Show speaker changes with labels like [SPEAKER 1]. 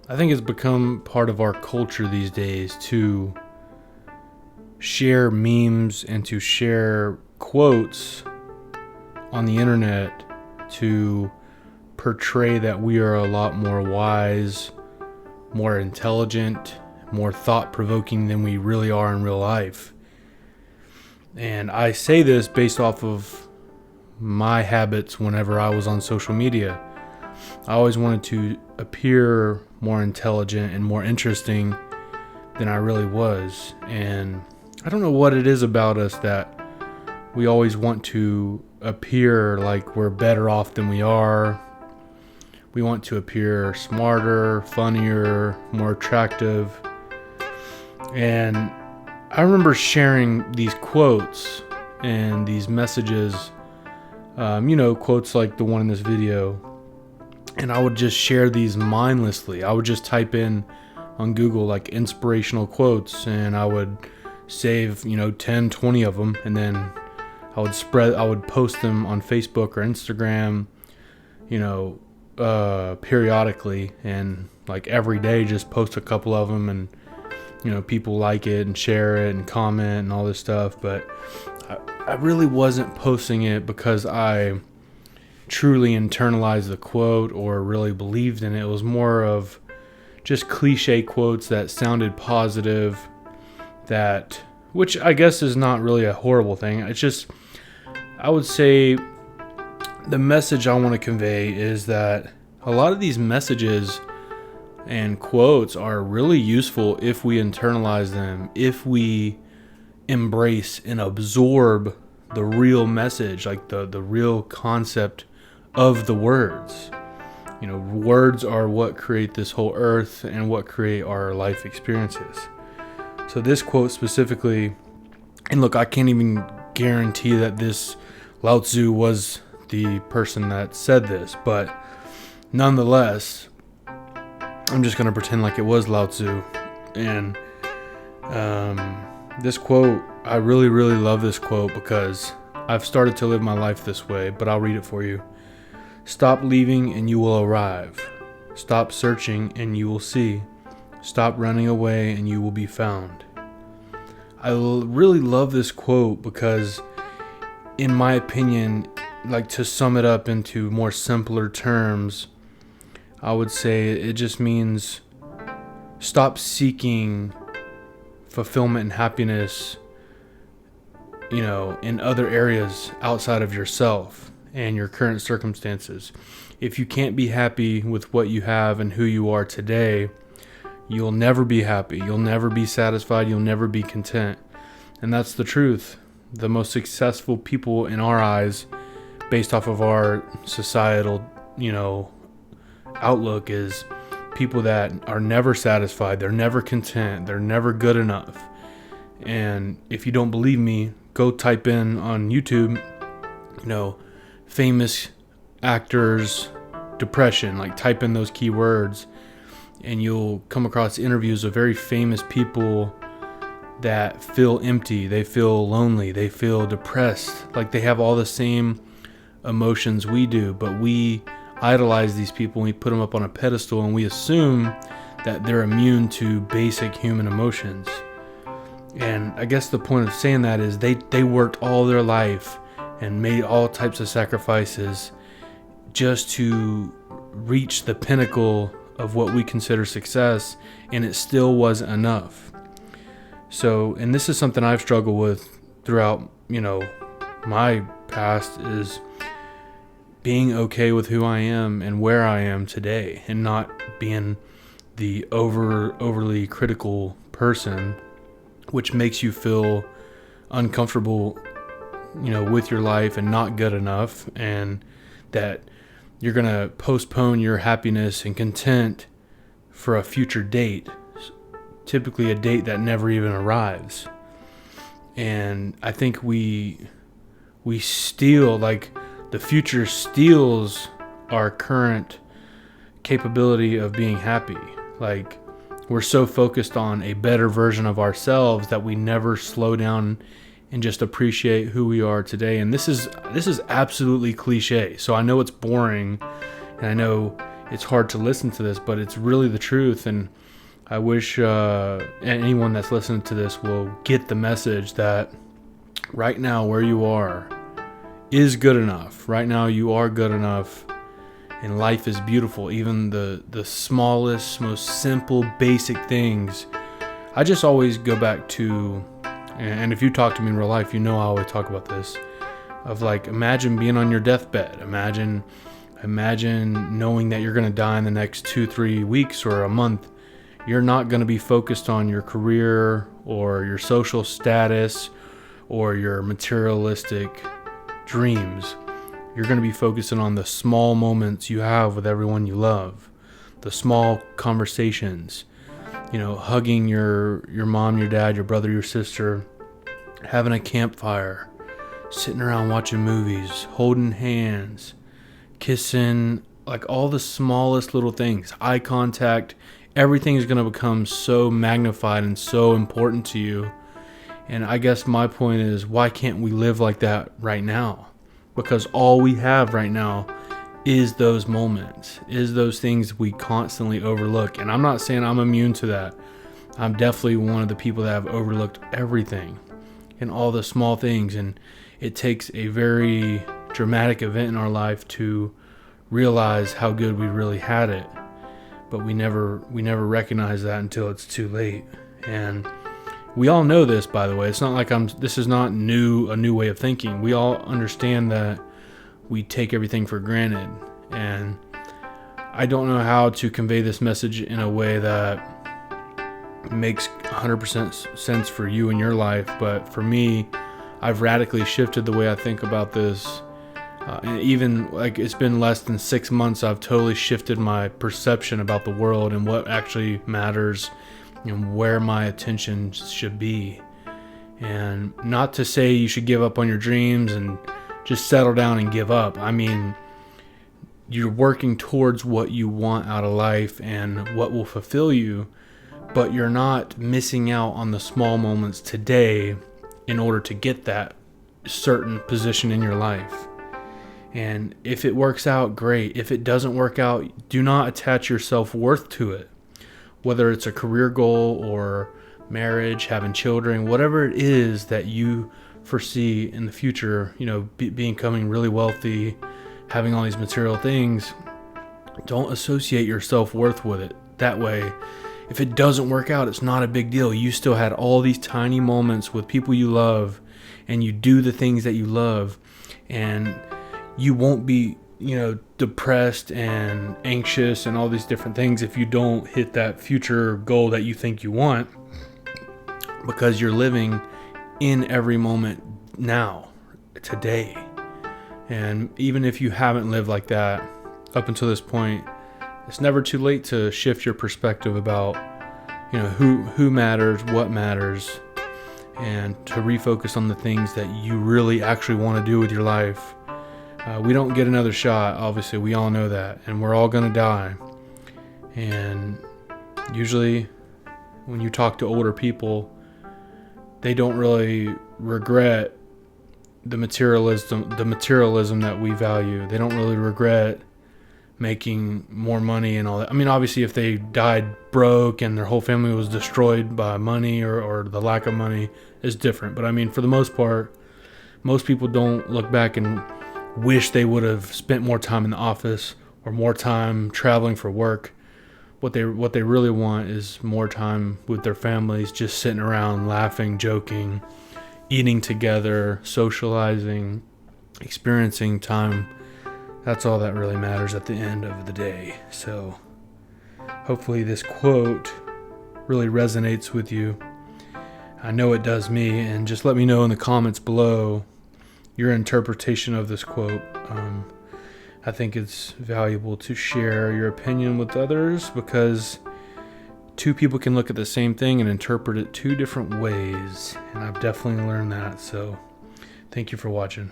[SPEAKER 1] I think it's become part of our culture these days to share memes and to share quotes on the internet to portray that we are a lot more wise, more intelligent, more thought-provoking than we really are in real life. And I say this based off of my habits whenever I was on social media. I always wanted to appear more intelligent and more interesting than I really was. And I don't know what it is about us that we always want to appear like we're better off than we are. We want to appear smarter, funnier, more attractive. And I remember sharing these quotes and these messages, quotes like the one in this video. And I would just share these mindlessly. I would just type in on Google like inspirational quotes, and I would save 10, 20 of them, and then I would post them on Facebook or Instagram periodically, and like every day just post a couple of them, and people like it and share it and comment and all this stuff. But I really wasn't posting it because I truly internalized the quote or really believed in it. It was more of just cliche quotes that sounded positive, which I guess is not really a horrible thing. It's just, I would say the message I want to convey is that a lot of these messages and quotes are really useful if we internalize them, if we embrace and absorb the real message, like the real concept of the words. Words are what create this whole earth and what create our life experiences. So this quote specifically, and look, I can't even guarantee that this Lao Tzu was the person that said this, but nonetheless, I'm just going to pretend like it was Lao Tzu. And this quote, I really, really love this quote because I've started to live my life this way, but I'll read it for you. Stop leaving and you will arrive. Stop searching and you will see. Stop running away and you will be found. I really love this quote because, in my opinion, like to sum it up into more simpler terms, I would say it just means stop seeking fulfillment and happiness, in other areas outside of yourself and your current circumstances. If you can't be happy with what you have and who you are today, you'll never be happy. You'll never be satisfied. You'll never be content. And that's the truth. The most successful people in our eyes, based off of our societal, outlook, is people that are never satisfied. They're never content. They're never good enough. And if you don't believe me, go type in on YouTube, famous actors, depression, like type in those keywords, and you'll come across interviews of very famous people that feel empty, they feel lonely, they feel depressed, like they have all the same emotions we do, but we idolize these people and we put them up on a pedestal and we assume that they're immune to basic human emotions. And I guess the point of saying that is they worked all their life and made all types of sacrifices just to reach the pinnacle of what we consider success, and it still wasn't enough. So, and this is something I've struggled with throughout, my past, is being okay with who I am and where I am today, and not being the overly critical person, which makes you feel uncomfortable, with your life and not good enough, and that you're going to postpone your happiness and content for a future date, typically a date that never even arrives. And I think we steal, like the future steals our current capability of being happy. Like, we're so focused on a better version of ourselves that we never slow down and just appreciate who we are today. And this is absolutely cliche. So I know it's boring, and I know it's hard to listen to this, but it's really the truth. And I wish anyone that's listening to this will get the message that right now where you are is good enough. Right now you are good enough, and life is beautiful. Even the smallest, most simple, basic things. I just always go back to, and if you talk to me in real life, you know I always talk about this, of like, imagine being on your deathbed. Imagine knowing that you're going to die in the next 2-3 weeks or a month. You're not going to be focused on your career or your social status or your materialistic dreams. You're going to be focusing on the small moments you have with everyone you love, the small conversations, hugging your mom, your dad, your brother, your sister, having a campfire, sitting around watching movies, holding hands, kissing, like all the smallest little things, eye contact. Everything is going to become so magnified and so important to you. And I guess my point is, why can't we live like that right now? Because all we have right now is those moments, is those things we constantly overlook. And I'm not saying I'm immune to that. I'm definitely one of the people that have overlooked everything and all the small things. And it takes a very dramatic event in our life to realize how good we really had it. But we never recognize that until it's too late. And we all know this, by the way. It's not like this is not a new way of thinking. We all understand that we take everything for granted. And I don't know how to convey this message in a way that makes 100% sense for you in your life. But for me, I've radically shifted the way I think about this. And even like it's been less than 6 months, I've totally shifted my perception about the world and what actually matters and where my attention should be. And not to say you should give up on your dreams and just settle down and give up. I mean, you're working towards what you want out of life and what will fulfill you, but you're not missing out on the small moments today in order to get that certain position in your life. And if it works out, great. If it doesn't work out, do not attach your self-worth to it. Whether it's a career goal or marriage, having children, whatever it is that you foresee in the future, becoming really wealthy, having all these material things, don't associate your self-worth with it. That way, if it doesn't work out, it's not a big deal. You still had all these tiny moments with people you love, and you do the things that you love, and you won't be, depressed and anxious and all these different things if you don't hit that future goal that you think you want, because you're living in every moment now, today. And even if you haven't lived like that up until this point, it's never too late to shift your perspective about, who matters, what matters, and to refocus on the things that you really actually want to do with your life. We don't get another shot, obviously, we all know that, and we're all going to die. And usually when you talk to older people, they don't really regret the materialism that we value. They don't really regret making more money and all that. I mean, obviously, if they died broke and their whole family was destroyed by money or the lack of money, is different. But I mean, for the most part, most people don't look back and wish they would have spent more time in the office or more time traveling for work. What they really want is more time with their families, just sitting around, laughing, joking, eating together, socializing, experiencing time. That's all that really matters at the end of the day. So hopefully this quote really resonates with you. I know it does me, and just let me know in the comments below your interpretation of this quote. I think it's valuable to share your opinion with others, because two people can look at the same thing and interpret it two different ways, and I've definitely learned that. So thank you for watching.